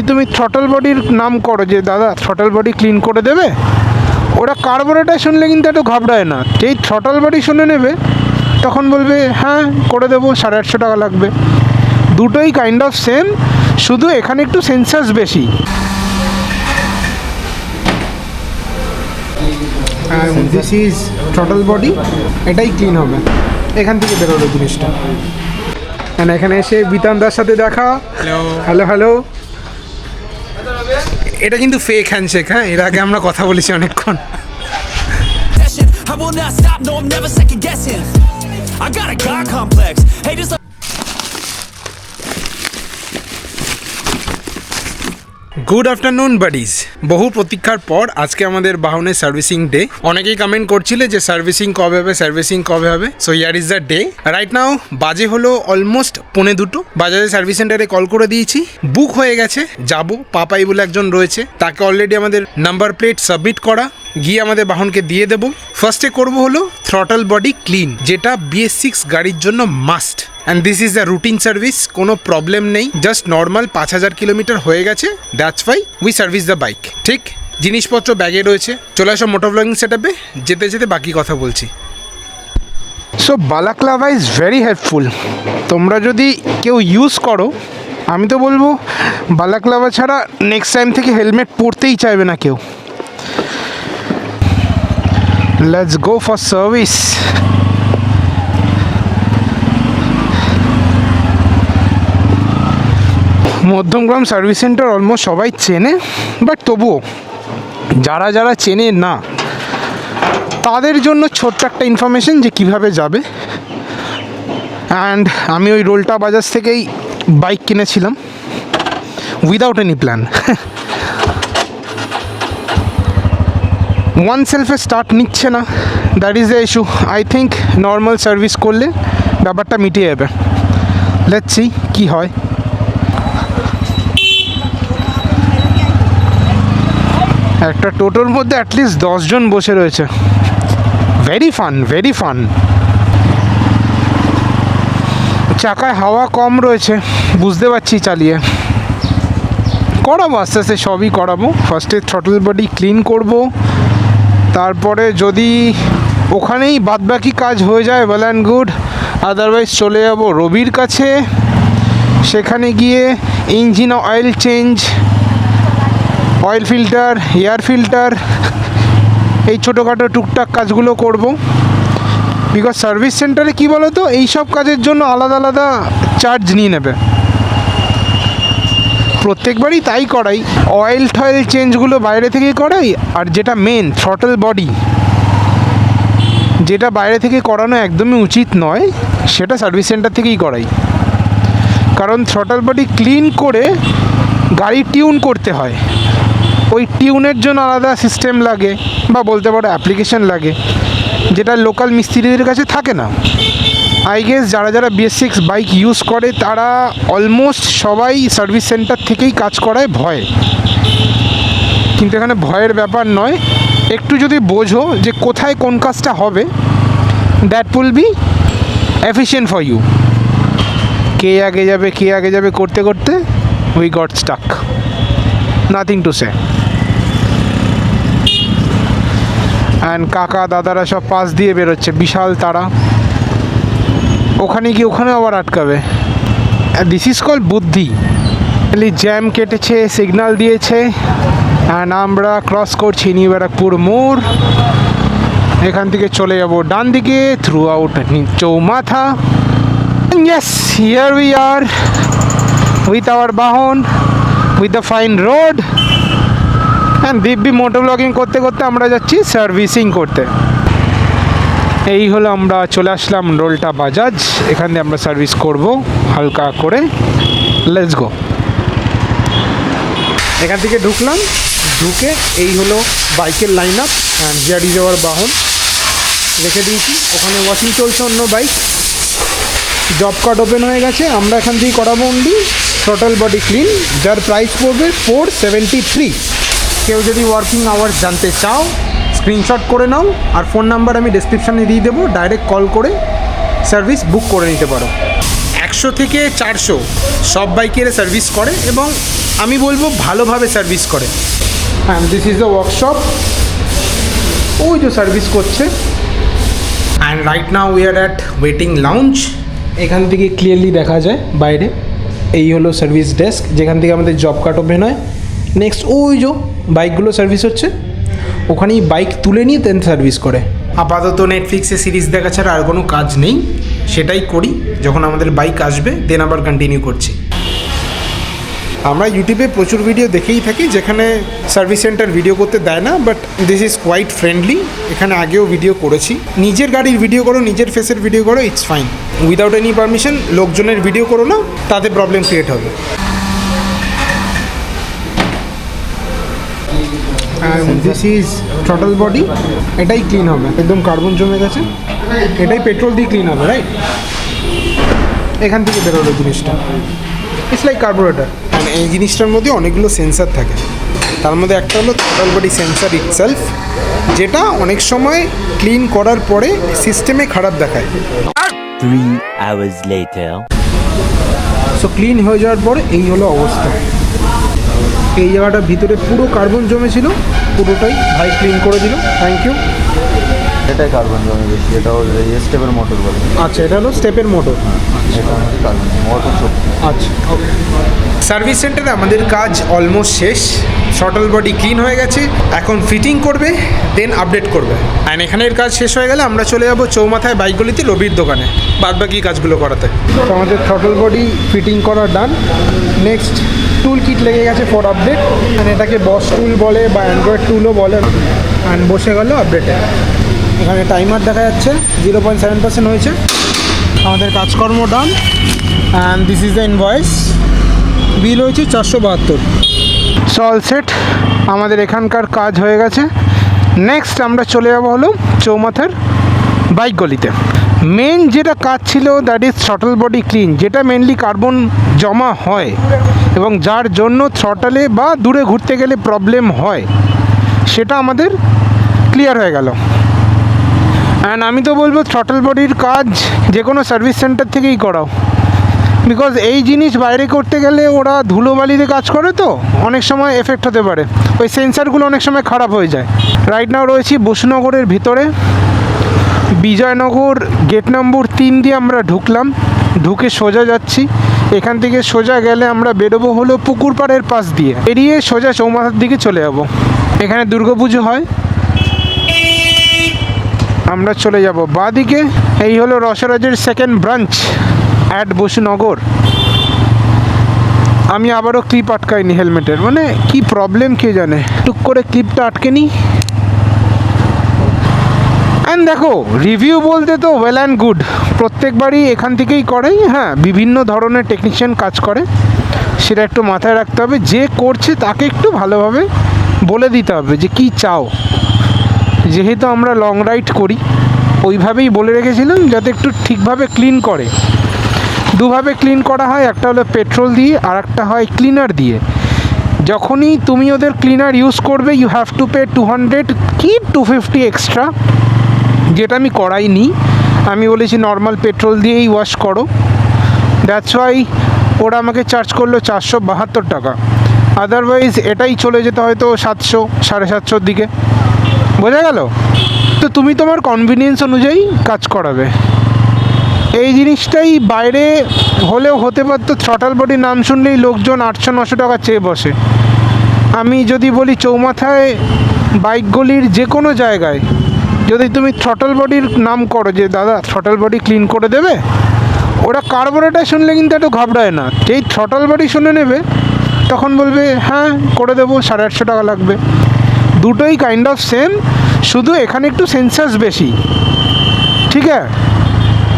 তুমি থ্রটল বডির নাম করো যে দাদা থ্রটল বডি ক্লিন করে দেবে, ওরা কার্বোরেটর শুনলে কিন্তু একটু ঘাবড়ায় না। যেই থ্রটল বডি শুনে নেবে তখন বলবে হ্যাঁ করে দেবো, 850 টাকা লাগবে। দুটোই কাইন্ড অফ সেম, শুধু এখানে একটু সেন্সার্স বেশি। দিস ইজ থ্রটল বডি, এটাই ক্লিন হবে, এখান থেকে বেরোলো জিনিসটা। এখানে এসে বিতানদার সাথে দেখা। Hello hello. এটা কিন্তু ফেক হ্যান্ডশেক, হ্যাঁ, এর আগে আমরা কথা বলেছি অনেকক্ষণ। I will not stop, no I'm never second guessing. I got a God complex. Haters like good afternoon buddies. বহু প্রতীক্ষার পর আজকে আমাদের বাহনের সার্ভিসিং ডে। অনেকেই কমেন্ট করছিলে যে সার্ভিসিং কবে হবে, সার্ভিসিং কবে হবে। So year is the day. Right now বাজে হলো অলমোস্ট 1:45। বাজাজের সার্ভিস সেন্টারে কল করে দিয়েছি, বুক হয়ে গেছে। যাব পাপাই বলে একজন রয়েছে, তাকে অলরেডি আমাদের নাম্বার প্লেট সাবমিট করা, গিয়ে আমাদের বাহনকে দিয়ে দেবো। ফার্স্টে করবো হলো থ্রটল বডি ক্লিন, যেটা BS6 গাড়ির জন্য must. And this is the routine service, কোনো প্রবলেম নেই, জাস্ট নর্মাল 5000 কিলোমিটার হয়ে গেছে, that's why we service the bike. ঠিক, জিনিসপত্র ব্যাগে রয়েছে, চলে আসো মোটর ব্লগিং সেটআপে, যেতে যেতে বাকি কথা বলছি। So Balaclava is very helpful. তোমরা যদি কেউ ইউজ করো, আমি তো বলবো বালাক্লাভা ছাড়া নেক্সট টাইম থেকে হেলমেট পরতেই চাইবে না কেউ। Let's go for service. Madhyamgram service centre almost সবাই চেনে, বাট তবুও যারা যারা চেনে না তাদের জন্য ছোট্ট একটা ইনফরমেশন যে কিভাবে যাবে। অ্যান্ড আমি ওই রোলটা বাজাজ থেকেই বাইক কিনেছিলাম উইদাউট এনি প্ল্যান। ওয়ান সেলফে স্টার্ট নিচ্ছে না, that is the issue. I think normal service করলে ব্যাপারটা মিটে যাবে। লেটস সি কী হয়। একটা টোটোর মধ্যে অ্যাটলিস্ট 10 জন বসে রয়েছে। Very fun, very fun. চাকায় হাওয়া কম রয়েছে, বুঝতে পারছি চালিয়ে। করাবো আস্তে আস্তে, সবই করাবো। ফার্স্টে থ্রটল বডি ক্লিন করব, তারপরে যদি ওখানেই বাদবাকি কাজ হয়ে যায় ওয়েল অ্যান্ড গুড, আদারওয়াইজ চলে যাব রবির কাছে। সেখানে গিয়ে engine oil change, oil filter, air filter, এই ছোটোখাটো টুকটাক কাজগুলো করব। বিকজ সার্ভিস সেন্টারে কী বলো তো, এইসব কাজের জন্য আলাদা আলাদা চার্জ নিয়ে নেবে। প্রত্যেকবারই তাই করাই, অয়েল টয়েল চেঞ্জগুলো বাইরে থেকেই করাই। আর যেটা মেন থ্রটল বডি, যেটা বাইরে থেকে করানো একদমই উচিত নয়, সেটা সার্ভিস সেন্টার থেকেই করাই। কারণ থ্রটল বডি ক্লিন করে গাড়ি টিউন করতে হয়, ওই টিউনের জন্য আলাদা সিস্টেম লাগে, বা বলতে পারো অ্যাপ্লিকেশন লাগে, যেটা লোকাল মিস্ত্রিদের কাছে থাকে না। আই গেস যারা যারা BS6 বাইক ইউজ করে তারা অলমোস্ট সবাই সার্ভিস সেন্টার থেকেই কাজ করায় ভয়। কিন্তু এখানে ভয়ের ব্যাপার নয়, একটু যদি বোঝো যে কোথায় কোন কাজটা হবে, that will be efficient for you. কে আগে যাবে করতে করতে we got stuck, nothing to say. And কাকা দাদারা সব পাশ দিয়ে বেরোচ্ছে, বিশাল তারা। ওখানে গিয়ে ওখানে আবার আটকাবে। দিস ইজ কল বুদ্ধি। জ্যাম কেটেছে, সিগন্যাল দিয়েছে, অ্যান্ড আমরা ক্রস করছি নিউ ব্যারাকপুর মোড়। এখান থেকে চলে যাব ডান দিকে থ্রু আউট চৌমাথা। Yes, here we are with our বাহন, with the fine road. And দিব্যি মোটো ব্লগিং করতে করতে আমরা যাচ্ছি সার্ভিসিং করতে। এই হলো আমরা চলে আসলাম রোলটা বাজাজ, এখান দিয়ে আমরা সার্ভিস করব হালকা করে। Let's go. এখান থেকে ঢুকলাম, ঢুকে এই হলো বাইকের line up. And here is our বাহন, রেখে দিয়েছি। ওখানে ওয়াশিং চলছে অন্য বাইক, জব কার্ড ওপেন হয়ে গেছে। আমরা এখান থেকেই করাবো অনলি থ্রটল বডি ক্লিন, যার প্রাইস পড়বে 473। কেউ যদি ওয়ার্কিং আওয়ার্স জানতে চাও স্ক্রিনশট করে নাও, আর ফোন নাম্বার আমি ডেসক্রিপশানে দিয়ে দেবো, ডাইরেক্ট কল করে সার্ভিস বুক করে নিতে পারো। 100 থেকে 400 সব বাইকের সার্ভিস করে এবং আমি বলবো ভালোভাবে সার্ভিস করে। And this is the workshop, ওই যে সার্ভিস করছে। And right now we are at waiting lounge. এখান থেকে ক্লিয়ারলি দেখা যায় বাইরে, এই হলো সার্ভিস ডেস্ক যেখান থেকে আমাদের জব কার্ড ওপেন হয়। নেক্সট ওই যে বাইকগুলো সার্ভিস হচ্ছে, ওখানেই বাইক তুলে নিয়ে দেন সার্ভিস করে। আপাতত নেটফ্লিক্সে সিরিজ দেখা ছাড়া আর কোনো কাজ নেই, সেটাই করি। যখন আমাদের বাইক আসবে দেন আবার কন্টিনিউ করছি। আমরা ইউটিউবে প্রচুর ভিডিও দেখেই থাকি যেখানে সার্ভিস সেন্টার ভিডিও করতে দেয় না, but this is quite friendly. এখানে আগেও ভিডিও করেছি। নিজের গাড়ির ভিডিও করো, নিজের ফেসের ভিডিও করো, it's fine. Without any permission লোকজনের ভিডিও করো না, তাতে প্রবলেম ক্রিয়েট হবে। দিস ইজ থ্রটল বডি, এটাই ক্লিন হবে, একদম কার্বন জমে গেছে, এটাই পেট্রোল দিয়ে ক্লিন হবে, রাইট? এখান থেকে বেরোলো জিনিসটা, ইটস লাইক কার্বোরেটর। অ্যান্ড এই জিনিসটার মধ্যে অনেকগুলো সেন্সার থাকে, তার মধ্যে একটা হলো থ্রটল বডি সেন্সার ইটসেলফ, যেটা অনেক সময় ক্লিন করার পরে সিস্টেমে খারাপ দেখায়। 3 hours later. সো ক্লিন হয়ে যাওয়ার পরে এই হলো অবস্থা। এই জায়গাটার ভিতরে পুরো কার্বন জমেছিল, পুরোটাই ভাই ক্লিন করে দিল, থ্যাংক ইউ। এটাই কার্বন জমে বেশি, এটা হলো স্টেপের মোটর বলে। আচ্ছা, এটা হলো স্টেপের মোটর। এটা হচ্ছে কার্বন মোটর শক্তি। আচ্ছা, ওকে। সার্ভিস সেন্টারে আমাদের কাজ অলমোস্ট শেষ। থ্রটল বডি ক্লিন হয়ে গেছে, এখন ফিটিং করবে, দেন আপডেট করবে। অ্যান্ড এখানের কাজ শেষ হয়ে গেলে আমরা চলে যাবো চৌমাথায় বাইকগুলিতে রবির দোকানে বাদবাকি কাজগুলো করাতে। তো আমাদের থ্রটল বডি ফিটিং করা ডান। নেক্সট টুল কিট লেগে গেছে ফর আপডেট, অ্যান্ড এটাকে বস টুল বলে বা অ্যান্ড্রয়েড টুলও বলে। অ্যান্ড বসে গেল আপডেটে। এখানে টাইমার দেখা যাচ্ছে, 0.7% হয়েছে। আমাদের কাজকর্ম done. And this is the invoice. Bill হয়েছে 472। সল সেট, আমাদের এখানকার কাজ হয়ে গেছে। নেক্সট আমরা চলে যাবো হলো চৌমাথার বাইক গলিতে। মেন যেটা কাজ ছিল that is throttle body clean, যেটা মেনলি কার্বন জমা হয় এবং যার জন্য থ্রটলে বা দূরে ঘুরতে গেলে প্রবলেম হয়, সেটা আমাদের ক্লিয়ার হয়ে গেল। অ্যান্ড আমি তো বলবো থ্রটল বডির কাজ যে কোনো সার্ভিস সেন্টার থেকেই করাও, বিকজ এই জিনিস বাইরে করতে গেলে ওরা ধুলোবালিতে কাজ করে, তো অনেক সময় এফেক্ট হতে পারে, ওই সেন্সারগুলো অনেক সময় খারাপ হয়ে যায়। রাইট নাও রয়েছি বসুনগরের ভিতরে, বিজয়নগর গেট নম্বর 3 দিয়ে আমরা ঢুকলাম, ঢুকে সোজা যাচ্ছি। এখান থেকে সোজা গেলে আমরা বেরোবো হলো পুকুর পাড়ের পাশ দিয়ে, এড়িয়ে সোজা চৌমাথার দিকে চলে যাব। এখানে দুর্গাপুজো হয়, আমরা চলে যাব বাঁ দিকে। এই হলো রসরাজের সেকেন্ড ব্রাঞ্চ অ্যাট বসুনগর। আমি আবারও ক্লিপ আটকাইনি হেলমেটের, মানে কি প্রবলেম কে জানে, টুক করে ক্লিপটা আটকে নিই। অ্যান্ড দেখো রিভিউ বলতে তো ওয়েল অ্যান্ড গুড, প্রত্যেকবারই এখান থেকেই করেই। হ্যাঁ, বিভিন্ন ধরনের টেকনিশিয়ান কাজ করে, সেটা একটু মাথায় রাখতে হবে। যে করছে তাকে একটু ভালোভাবে বলে দিতে হবে যে কী চাও। যেহেতু আমরা লং রাইড করি, ওইভাবেই বলে রেখেছিলাম যাতে একটু ঠিকভাবে ক্লিন করে। দুভাবে ক্লিন করা হয়, একটা হলো পেট্রোল দিয়ে আর একটা হয় ক্লিনার দিয়ে। যখনই তুমি ওদের ক্লিনার ইউজ করবে ইউ হ্যাভ টু পে 200 কি 250 এক্সট্রা, যেটা আমি করাইনি। আমি বলেছি নর্মাল পেট্রোল দিয়েই ওয়াশ করো, দ্যাটস ওয়াই ওরা আমাকে চার্জ করলো 472 টাকা। আদারওয়াইজ এটাই চলে যেতে হয়তো 700 750 দিকে, বোঝা গেল? তো তুমি তোমার কনভিনিয়েন্স অনুযায়ী কাজ করাবে। এই জিনিসটাই বাইরে হলেও হতে পারতো, থ্রটল বডির নাম শুনলেই লোকজন 800-900 টাকা চেয়ে বসে। আমি যদি বলি চৌমাথায় বাইকগুলির যে কোনো জায়গায় যদি তুমি থ্রটল বডির নাম করো যে দাদা থ্রটল বডি ক্লিন করে দেবে, ওরা কার্বোরেটর শুনলে কিন্তু একটু ঘাবড়ায় না। যেই থ্রটল বডি শুনে নেবে তখন বলবে হ্যাঁ করে দেবো, 850 টাকা লাগবে। দুটোই কাইন্ড অফ সেম, শুধু এখানে একটু সেন্সার্স বেশি, ঠিক আছে?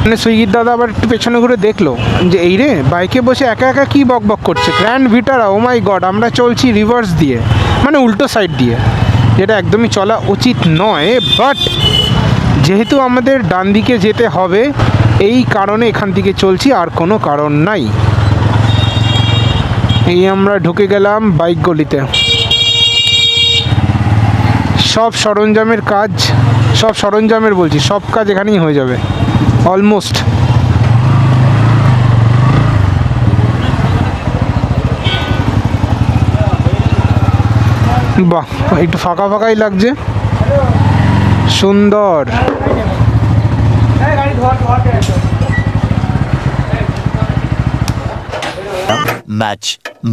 মানে সুইগির দাদা আবার একটু পেছনে ঘুরে দেখলো যে এই রে বাইকে বসে একা একা কী বক বক করছে, গ্র্যান্ড ভিটারা, ও মাই গড, আমরা চলছি রিভার্স দিয়ে, মানে উল্টো সাইড দিয়ে, যেটা একদমই চলা উচিত নয়। বাট যেহেতু আমাদের ডান দিকে যেতে হবে, এই কারণে এখান থেকে চলছি, আর কোনো কারণ নাই। এই আমরা ঢুকে গেলাম বাইক গলিতে। সব সরঞ্জামের কাজ, সব সরঞ্জামের বলছি, সব কাজ এখানেই হয়ে যাবে অলমোস্ট। বাহ, একটু ফাঁকা ফাঁকাই লাগছে, সুন্দর।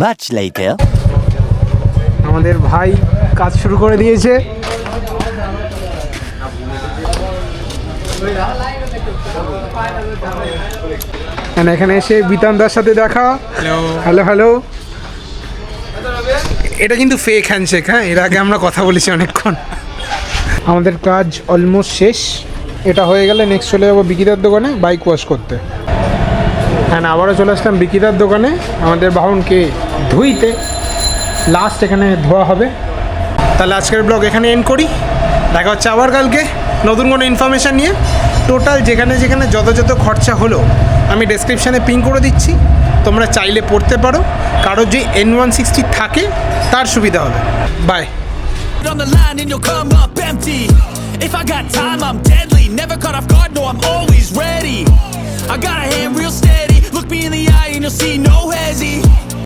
Much later. আমাদের ভাই কাজ শুরু করে দিয়েছে। এখানে এসে বিতানদার সাথে দেখা। Hello hello. এটা কিন্তু ফেক হ্যান্ডশেক, হ্যাঁ, এর আগে আমরা কথা বলেছি অনেকক্ষণ। আমাদের কাজ অলমোস্ট শেষ, এটা হয়ে গেলে নেক্সট চলে যাবো বিকিদার দোকানে বাইক ওয়াশ করতে। হ্যাঁ, আবারও চলে আসলাম বিকিদার দোকানে আমাদের বাহনকে ধুইতে। লাস্ট এখানে ধোয়া হবে। তাহলে আজকের ব্লগ এখানে এন্ড করি, দেখা হচ্ছে আবার কালকে নতুন কোনো ইনফরমেশান নিয়ে। টোটাল যেখানে যেখানে যত যত খরচা হলো আমি ডেসক্রিপশানে পিন করে দিচ্ছি, তোমরা চাইলে পড়তে পারো। কারোর যে N160 থাকে তার সুবিধা হবে। By. On the line and you'll come up empty. If I got time, I'm deadly. Never caught off guard, no, I'm always ready. I got a hand real steady. Look me in the eye and you'll see no hesi.